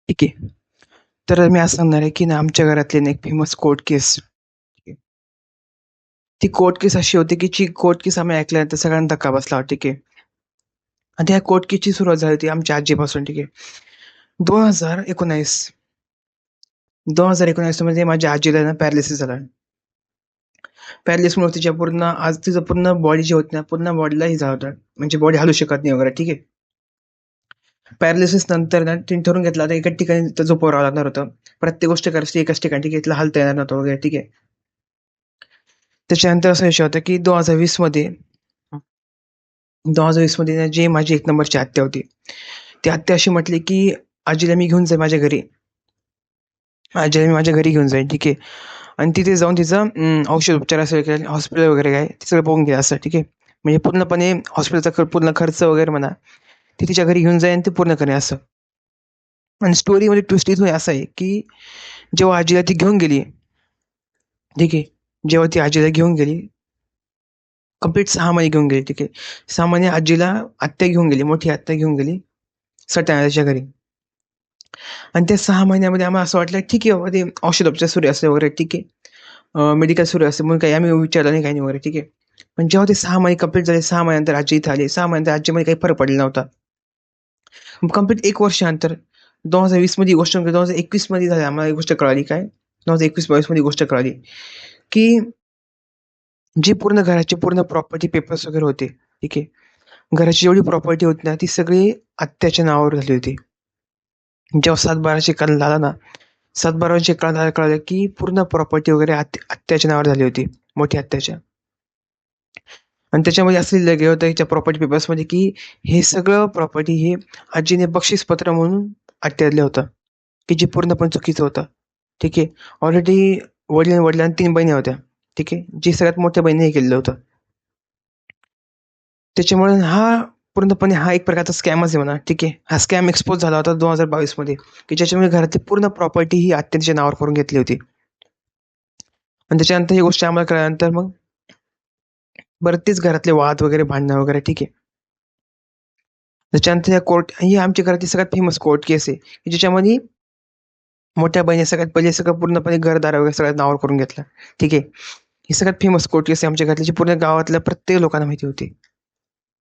ठीक आहे. तर मी असं सांगणार आहे, की ना आमच्या घरातली ना एक फेमस कोर्ट केस. ती कोर्ट केस अशी होती, की जी कोर्ट केस आम्ही ऐकल्यानंतर सगळ्यांना धक्का बसला. ठीक आहे. आणि त्या कोर्ट केसची सुरुवात झाली होती आमच्या आजीपासून. ठीक आहे. 2019 2019 मध्ये माझ्या आजीला ना पॅरालिसिस झाला. पॅरालिसिसमुळे तिच्या पूर्ण आज तिचं पूर्ण बॉडी जी होती ना, पूर्ण बॉडीला हे झालं होतं. म्हणजे बॉडी हलू शकत नाही वगैरे. ठीक आहे. पॅरालिसिस नंतर ना तिने ठरवून घेतलं आता एकाच ठिकाणी तिथं झोपावं राहावं लागणार होतं. प्रत्येक गोष्ट करायची एकाच ठिकाणी. ठीक आहे. तिला हलता येणार नव्हतं वगैरे. ठीक आहे. त्याच्यानंतर असा विषय होता, की 2020 मध्ये 2020 मध्ये ना जी माझी 1 नंबरची आत्या होती. ती आत्या अशी म्हटली, की "आजीला मी घेऊन जाईन माझ्या घरी. आजीला मी माझ्या घरी घेऊन जाईन." ठीक आहे. आणि तिथे जाऊन तिचं औषध उपचार असेल किंवा हॉस्पिटल वगैरे काय ते सगळं बघून घ्या असं. ठीक आहे. म्हणजे पूर्णपणे हॉस्पिटलचा पूर्ण खर्च वगैरे म्हणा, ती तिच्या घरी घेऊन जाईन ते पूर्ण करेन असं. आणि स्टोरीमध्ये ट्विस्ट इथून असं आहे, की जेव्हा आजीला ती घेऊन गेली, ठीक आहे. जेव्हा ती आजीला घेऊन गेली, कंप्लीट 6 महिने घेऊन गेली. ठीक आहे. 6 महिने आजीला आत्या घेऊन गेली, मोठी आत्या घेऊन गेली सत्यानारायणच्या घरी. आणि त्या 6 महिन्यामध्ये आम्हाला असं वाटलं, ठीक आहे बाबा ते औषधोपचार सुरू असले वगैरे ठीक आहे. मेडिकल सुरू असते म्हणून काही आम्ही विचारलं नाही काही नाही वगैरे ठीक आहे. पण जेव्हा ते 6 महिने कंप्लीट झाले, 6 महिन्यानंतर आजी इथे आली. 6 महिन्यानंतर आजीमध्ये काही फरक पडला नव्हता. कंप्लीट 1 वर्षानंतर 2020 मध्ये ही गोष्ट 2021 मध्ये झाली आम्हाला ही गोष्ट कळाली काय 2021-22 मध्ये गोष्ट कळाली, की जी पूर्ण घराची पूर्ण प्रॉपर्टी पेपर्स वगैरे होते. ठीक आहे. घराची जेवढी प्रॉपर्टी होती ना, ती सगळी आत्याच्या नावावर झाली होती. जेव्हा 7/12 निकाल झाला ना, 7/12 निकाल कळालं, की पूर्ण प्रॉपर्टी वगैरे आत्याच्या नावावर झाली होती, मोठ्या आत्याच्या. आणि त्याच्यामध्ये असं लिहिलं गेलं होतं ह्याच्या प्रॉपर्टी पेपर्समध्ये, की हे सगळं प्रॉपर्टी हे आजीने बक्षीसपत्र म्हणून आत्याला दिलं होतं, की जे पूर्णपणे चुकीचं होतं. ठीक आहे. ऑलरेडी वडिलांना 3 बहिणी होत्या. ठीक आहे. जी सगळ्यात मोठ्या बहिणीने हे केलेलं होतं. त्याच्यामुळे पूर्णपणे हा एक प्रकारचा स्कॅमच आहे म्हणा. ठीक आहे. हा स्कॅम एक्सपोज झाला होता 2022 मध्ये, की ज्याच्यामुळे घरातली पूर्ण प्रॉपर्टी ही आत्याच्या नावावर करून घेतली होती. आणि त्याच्यानंतर ही गोष्ट आम्हाला कळल्यानंतर मग बरेच घरातले वाद वगैरे, भांडणं वगैरे ठीक आहे. त्याच्यानंतर ही आमच्या घरातली सगळ्यात फेमस कोर्ट केस आहे, की ज्याच्यामध्ये मोठ्या बहिणी सगळ्यात पहिले सगळं पूर्णपणे घरदार वगैरे सगळ्या नावावर करून घेतलं. ठीक आहे. ही सगळ्यात फेमस कोर्ट केस आहे आमच्या घरातली, जी पूर्ण गावातल्या प्रत्येक लोकांना माहिती होती.